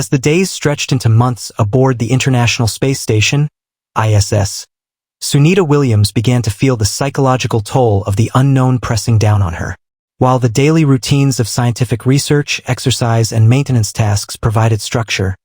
As the days stretched into months aboard the International Space Station, ISS, Sunita Williams began to feel the psychological toll of the unknown pressing down on her. While the daily routines of scientific research, exercise, and maintenance tasks provided structure,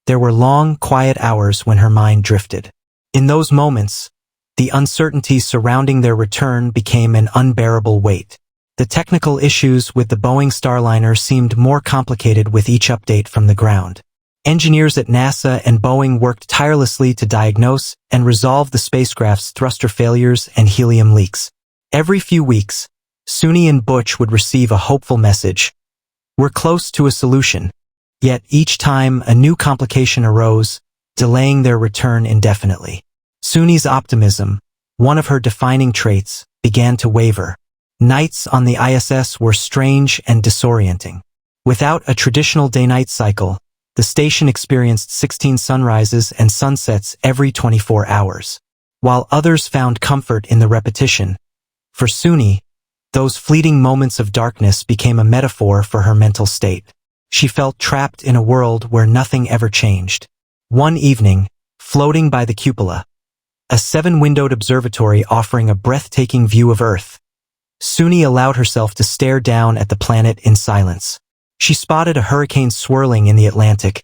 there were long, quiet hours when her mind drifted. In those moments, the uncertainty surrounding their return became an unbearable weight. The technical issues with the Boeing Starliner seemed more complicated with each update from the ground. Engineers at NASA and Boeing worked tirelessly to diagnose and resolve the spacecraft's thruster failures and helium leaks. Every few weeks, Suni and Butch would receive a hopeful message. "We're close to a solution." Yet each time a new complication arose, delaying their return indefinitely. Suni's optimism, one of her defining traits, began to waver. Nights on the ISS were strange and disorienting. Without a traditional day-night cycle, the station experienced 16 sunrises and sunsets every 24 hours. While others found comfort in the repetition, for Suni, those fleeting moments of darkness became a metaphor for her mental state. She felt trapped in a world where nothing ever changed. One evening, floating by the cupola, a 7-windowed observatory offering a breathtaking view of Earth, Suni allowed herself to stare down at the planet in silence. She spotted a hurricane swirling in the Atlantic,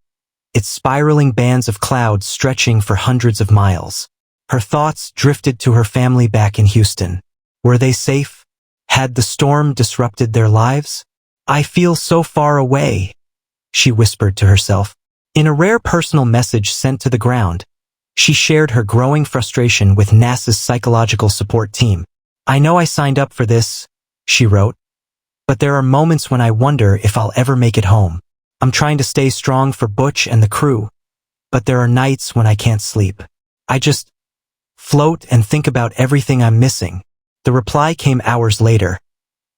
its spiraling bands of clouds stretching for hundreds of miles. Her thoughts drifted to her family back in Houston. Were they safe? Had the storm disrupted their lives? "I feel so far away," she whispered to herself. In a rare personal message sent to the ground, she shared her growing frustration with NASA's psychological support team. "I know I signed up for this," she wrote, "but there are moments when I wonder if I'll ever make it home. I'm trying to stay strong for Butch and the crew, but there are nights when I can't sleep. I just float and think about everything I'm missing." The reply came hours later.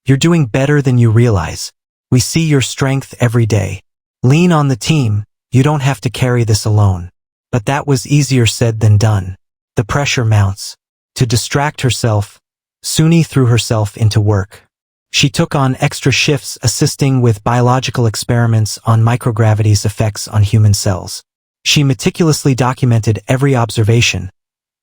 "You're doing better than you realize. We see your strength every day. Lean on the team, you don't have to carry this alone." But that was easier said than done. The pressure mounts. To distract herself, Suni threw herself into work. She took on extra shifts assisting with biological experiments on microgravity's effects on human cells. She meticulously documented every observation,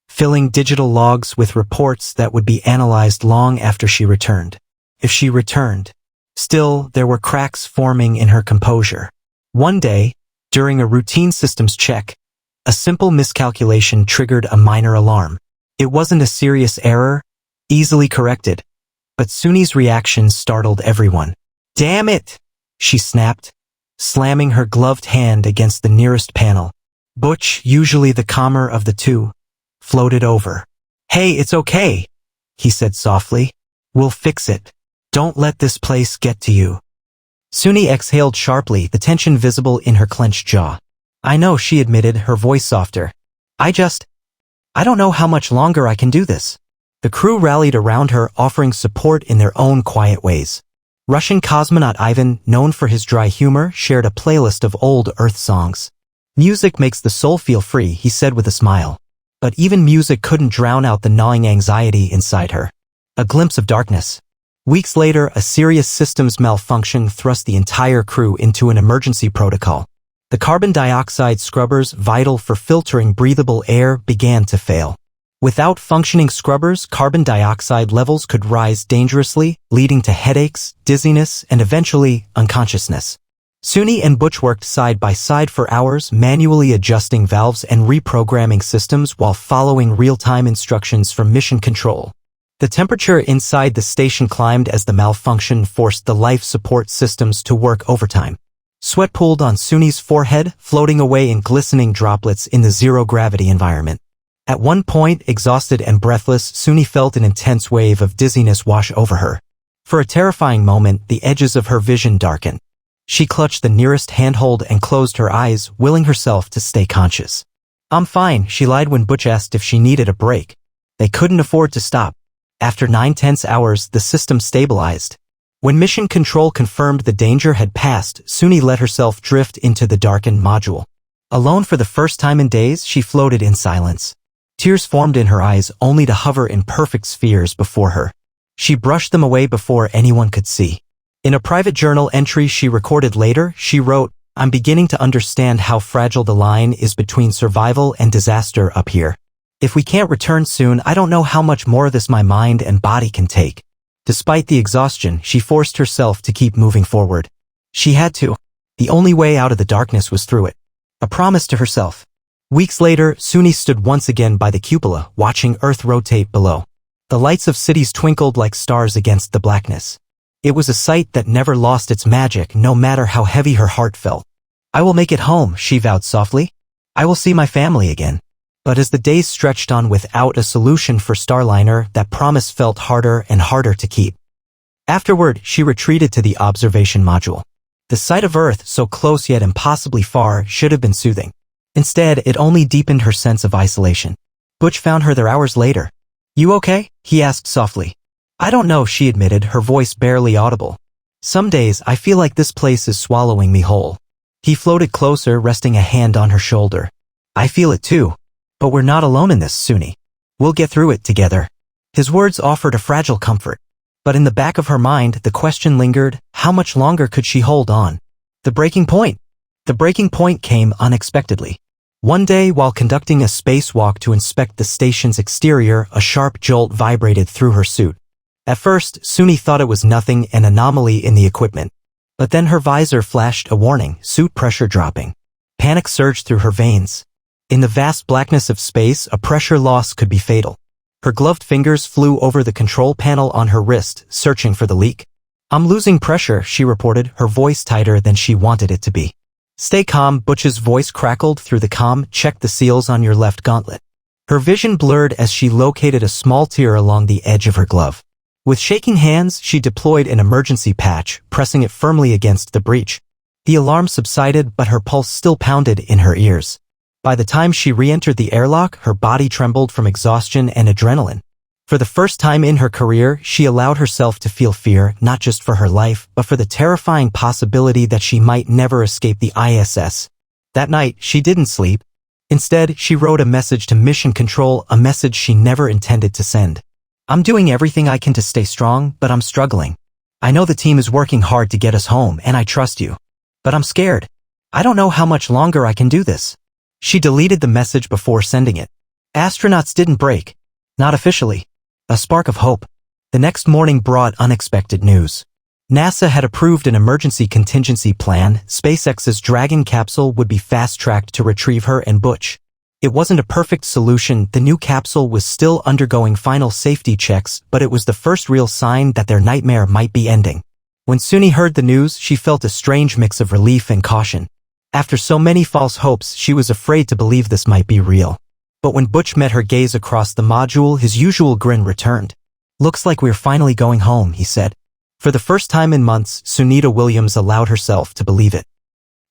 filling digital logs with reports that would be analyzed long after she returned. If she returned, still there were cracks forming in her composure. One day, during a routine systems check, a simple miscalculation triggered a minor alarm. It wasn't a serious error, easily corrected, but Suni's reaction startled everyone. "Damn it!" she snapped, slamming her gloved hand against the nearest panel. Butch, usually the calmer of the two, floated over. "Hey, it's okay," he said softly. "We'll fix it. Don't let this place get to you." Suni exhaled sharply, the tension visible in her clenched jaw. "I know," she admitted, her voice softer. I don't know how much longer I can do this." The crew rallied around her, offering support in their own quiet ways. Russian cosmonaut Ivan, known for his dry humor, shared a playlist of old Earth songs. "Music makes the soul feel free," he said with a smile. But even music couldn't drown out the gnawing anxiety inside her. A glimpse of darkness. Weeks later, a serious systems malfunction thrust the entire crew into an emergency protocol. The carbon dioxide scrubbers vital for filtering breathable air began to fail. Without functioning scrubbers, carbon dioxide levels could rise dangerously, leading to headaches, dizziness, and eventually, unconsciousness. Suni and Butch worked side by side for hours, manually adjusting valves and reprogramming systems while following real-time instructions from mission control. The temperature inside the station climbed as the malfunction forced the life support systems to work overtime. Sweat pooled on Suni's forehead, floating away in glistening droplets in the zero-gravity environment. At one point, exhausted and breathless, Suni felt an intense wave of dizziness wash over her. For a terrifying moment, the edges of her vision darkened. She clutched the nearest handhold and closed her eyes, willing herself to stay conscious. "I'm fine," she lied when Butch asked if she needed a break. They couldn't afford to stop. After 9 tense hours, the system stabilized. When mission control confirmed the danger had passed, Suni let herself drift into the darkened module. Alone for the first time in days, she floated in silence. Tears formed in her eyes, only to hover in perfect spheres before her. She brushed them away before anyone could see. In a private journal entry she recorded later, she wrote, I'm beginning to understand how fragile the line is between survival and disaster up here. If we can't return soon, I don't know how much more of this my mind and body can take. Despite the exhaustion, she forced herself to keep moving forward. She had to. The only way out of the darkness was through it. A promise to herself. Weeks later, Suni stood once again by the cupola, watching Earth rotate below. The lights of cities twinkled like stars against the blackness. It was a sight that never lost its magic, no matter how heavy her heart felt. I will make it home, she vowed softly. I will see my family again. But as the days stretched on without a solution for Starliner, that promise felt harder and harder to keep. Afterward, she retreated to the observation module. The sight of Earth, so close yet impossibly far, should have been soothing. Instead, it only deepened her sense of isolation. Butch found her there hours later. You okay? He asked softly. I don't know, she admitted, her voice barely audible. Some days, I feel like this place is swallowing me whole. He floated closer, resting a hand on her shoulder. I feel it too. But we're not alone in this, Suni. We'll get through it together. His words offered a fragile comfort. But in the back of her mind, the question lingered, how much longer could she hold on? The breaking point. The breaking point came unexpectedly. One day, while conducting a spacewalk to inspect the station's exterior, a sharp jolt vibrated through her suit. At first, Suni thought it was nothing, an anomaly in the equipment. But then her visor flashed a warning, suit pressure dropping. Panic surged through her veins. In the vast blackness of space, a pressure loss could be fatal. Her gloved fingers flew over the control panel on her wrist, searching for the leak. I'm losing pressure, she reported, her voice tighter than she wanted it to be. Stay calm, Butch's voice crackled through the comm. Check the seals on your left gauntlet. Her vision blurred as she located a small tear along the edge of her glove. With shaking hands, she deployed an emergency patch, pressing it firmly against the breach. The alarm subsided, but her pulse still pounded in her ears. By the time she re-entered the airlock, her body trembled from exhaustion and adrenaline. For the first time in her career, she allowed herself to feel fear, not just for her life, but for the terrifying possibility that she might never escape the ISS. That night, she didn't sleep. Instead, she wrote a message to Mission Control, a message she never intended to send. I'm doing everything I can to stay strong, but I'm struggling. I know the team is working hard to get us home, and I trust you. But I'm scared. I don't know how much longer I can do this. She deleted the message before sending it. Astronauts didn't break. Not officially. A spark of hope. The next morning brought unexpected news. NASA had approved an emergency contingency plan. SpaceX's Dragon capsule would be fast-tracked to retrieve her and Butch. It wasn't a perfect solution. The new capsule was still undergoing final safety checks, but it was the first real sign that their nightmare might be ending. When Suni heard the news, she felt a strange mix of relief and caution. After so many false hopes, she was afraid to believe this might be real. But when Butch met her gaze across the module, his usual grin returned. Looks like we're finally going home, he said. For the first time in months, Sunita Williams allowed herself to believe it.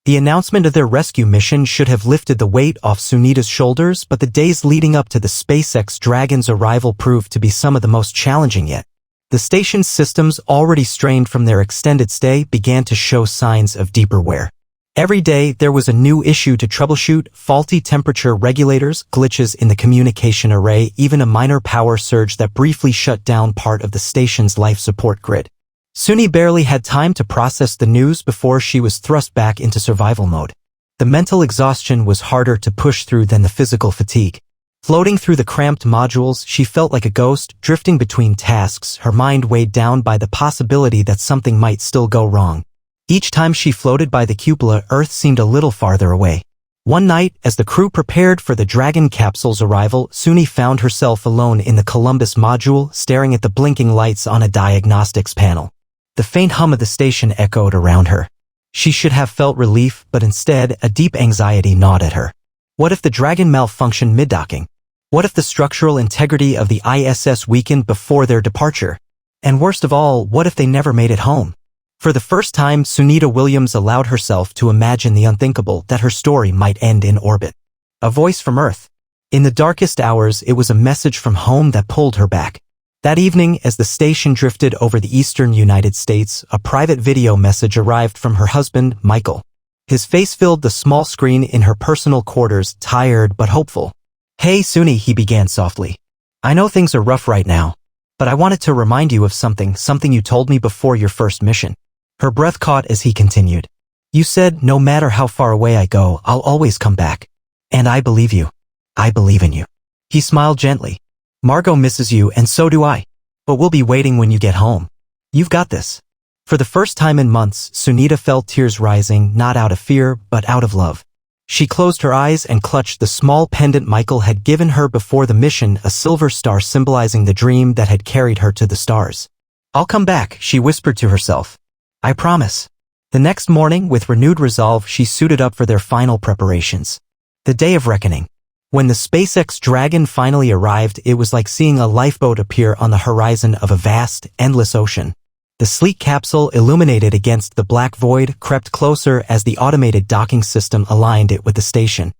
The announcement of their rescue mission should have lifted the weight off Sunita's shoulders, but the days leading up to the SpaceX Dragon's arrival proved to be some of the most challenging yet. The station's systems, already strained from their extended stay, began to show signs of deeper wear. Every day, there was a new issue to troubleshoot: faulty temperature regulators, glitches in the communication array, even a minor power surge that briefly shut down part of the station's life support grid. Suni barely had time to process the news before she was thrust back into survival mode. The mental exhaustion was harder to push through than the physical fatigue. Floating through the cramped modules, she felt like a ghost, drifting between tasks, her mind weighed down by the possibility that something might still go wrong. Each time she floated by the cupola, Earth seemed a little farther away. One night, as the crew prepared for the Dragon capsule's arrival, Suni found herself alone in the Columbus module, staring at the blinking lights on a diagnostics panel. The faint hum of the station echoed around her. She should have felt relief, but instead, a deep anxiety gnawed at her. What if the Dragon malfunctioned mid-docking? What if the structural integrity of the ISS weakened before their departure? And worst of all, what if they never made it home? For the first time, Sunita Williams allowed herself to imagine the unthinkable, that her story might end in orbit. A voice from Earth. In the darkest hours, it was a message from home that pulled her back. That evening, as the station drifted over the eastern United States, a private video message arrived from her husband, Michael. His face filled the small screen in her personal quarters, tired but hopeful. Hey Suni, he began softly. I know things are rough right now, but I wanted to remind you of something you told me before your first mission. Her breath caught as he continued. You said, no matter how far away I go, I'll always come back. And I believe you. I believe in you. He smiled gently. Margot misses you and so do I. But we'll be waiting when you get home. You've got this. For the first time in months, Sunita felt tears rising, not out of fear, but out of love. She closed her eyes and clutched the small pendant Michael had given her before the mission, a silver star symbolizing the dream that had carried her to the stars. I'll come back, she whispered to herself. I promise. The next morning, with renewed resolve, she suited up for their final preparations. The day of reckoning. When the SpaceX Dragon finally arrived, it was like seeing a lifeboat appear on the horizon of a vast, endless ocean. The sleek capsule, illuminated against the black void, crept closer as the automated docking system aligned it with the station.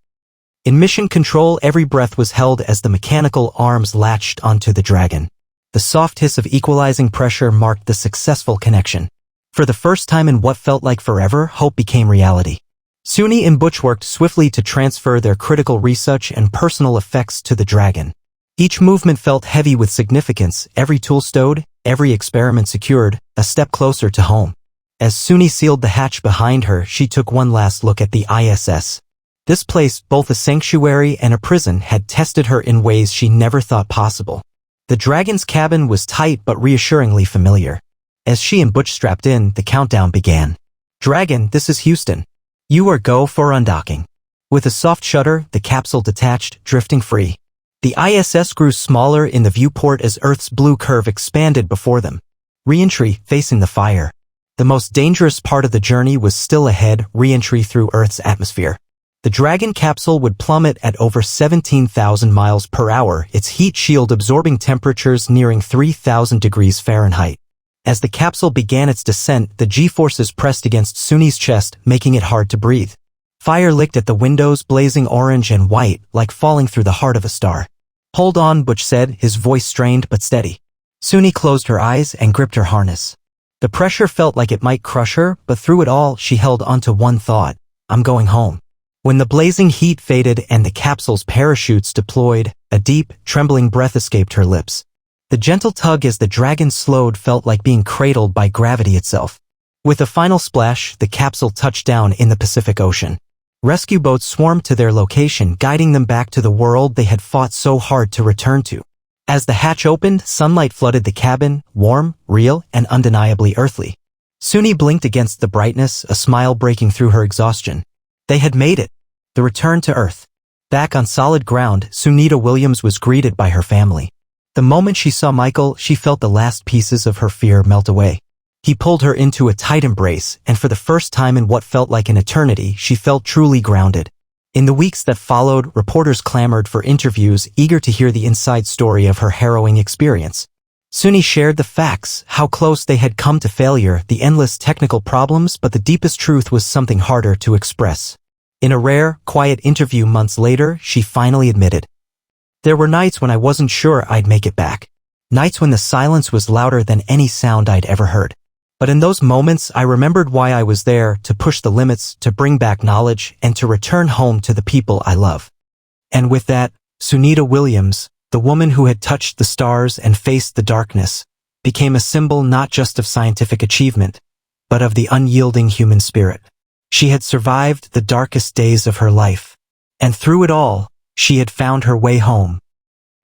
In mission control, every breath was held as the mechanical arms latched onto the Dragon. The soft hiss of equalizing pressure marked the successful connection. For the first time in what felt like forever, hope became reality. Suni and Butch worked swiftly to transfer their critical research and personal effects to the Dragon. Each movement felt heavy with significance, every tool stowed, every experiment secured, a step closer to home. As Suni sealed the hatch behind her, she took one last look at the ISS. This place, both a sanctuary and a prison, had tested her in ways she never thought possible. The Dragon's cabin was tight but reassuringly familiar. As she and Butch strapped in, the countdown began. Dragon, this is Houston. You are go for undocking. With a soft shudder, the capsule detached, drifting free. The ISS grew smaller in the viewport as Earth's blue curve expanded before them. Re-entry, facing the fire. The most dangerous part of the journey was still ahead, re-entry through Earth's atmosphere. The Dragon capsule would plummet at over 17,000 miles per hour, its heat shield absorbing temperatures nearing 3,000 degrees Fahrenheit. As the capsule began its descent, the G-forces pressed against Suni's chest, making it hard to breathe. Fire licked at the windows, blazing orange and white, like falling through the heart of a star. Hold on, Butch said, his voice strained but steady. Suni closed her eyes and gripped her harness. The pressure felt like it might crush her, but through it all, she held onto one thought. I'm going home. When the blazing heat faded and the capsule's parachutes deployed, a deep, trembling breath escaped her lips. The gentle tug as the Dragon slowed felt like being cradled by gravity itself. With a final splash, the capsule touched down in the Pacific Ocean. Rescue boats swarmed to their location, guiding them back to the world they had fought so hard to return to. As the hatch opened, sunlight flooded the cabin, warm, real, and undeniably earthly. Suni blinked against the brightness, a smile breaking through her exhaustion. They had made it. The return to Earth. Back on solid ground, Sunita Williams was greeted by her family. The moment she saw Michael, she felt the last pieces of her fear melt away. He pulled her into a tight embrace, and for the first time in what felt like an eternity, she felt truly grounded. In the weeks that followed, reporters clamored for interviews, eager to hear the inside story of her harrowing experience. Suni shared the facts, how close they had come to failure, the endless technical problems, but the deepest truth was something harder to express. In a rare, quiet interview months later, she finally admitted, "There were nights when I wasn't sure I'd make it back. Nights when the silence was louder than any sound I'd ever heard. But in those moments, I remembered why I was there, to push the limits, to bring back knowledge, and to return home to the people I love." And with that, Sunita Williams, the woman who had touched the stars and faced the darkness, became a symbol not just of scientific achievement, but of the unyielding human spirit. She had survived the darkest days of her life. And through it all, she had found her way home.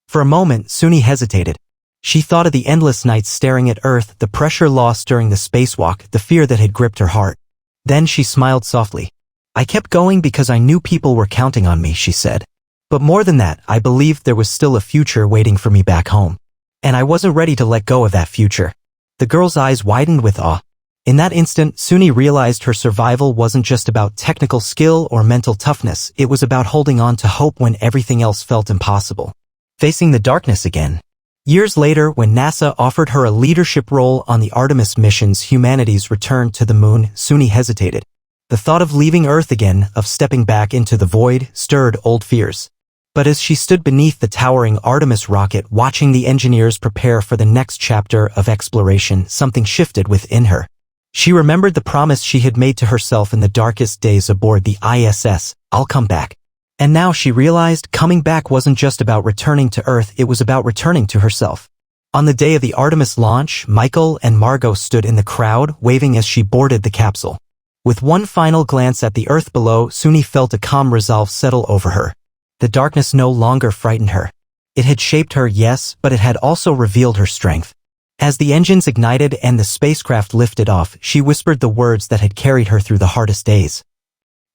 For a moment, Suni hesitated. She thought of the endless nights staring at Earth, the pressure lost during the spacewalk, the fear that had gripped her heart. Then she smiled softly. "I kept going because I knew people were counting on me," she said. "But more than that, I believed there was still a future waiting for me back home. And I wasn't ready to let go of that future." The girl's eyes widened with awe. In that instant, Suni realized her survival wasn't just about technical skill or mental toughness, it was about holding on to hope when everything else felt impossible. Facing the darkness again. Years later, when NASA offered her a leadership role on the Artemis mission's humanity's return to the moon, Suni hesitated. The thought of leaving Earth again, of stepping back into the void, stirred old fears. But as she stood beneath the towering Artemis rocket, watching the engineers prepare for the next chapter of exploration, something shifted within her. She remembered the promise she had made to herself in the darkest days aboard the ISS, "I'll come back." And now she realized coming back wasn't just about returning to Earth, it was about returning to herself. On the day of the Artemis launch, Michael and Margot stood in the crowd, waving as she boarded the capsule. With one final glance at the earth below, Suni felt a calm resolve settle over her. The darkness no longer frightened her. It had shaped her, yes, but it had also revealed her strength. As the engines ignited and the spacecraft lifted off, she whispered the words that had carried her through the hardest days.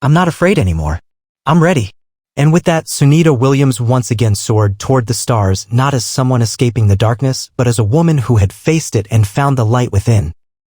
"I'm not afraid anymore. I'm ready." And with that, Sunita Williams once again soared toward the stars, not as someone escaping the darkness, but as a woman who had faced it and found the light within.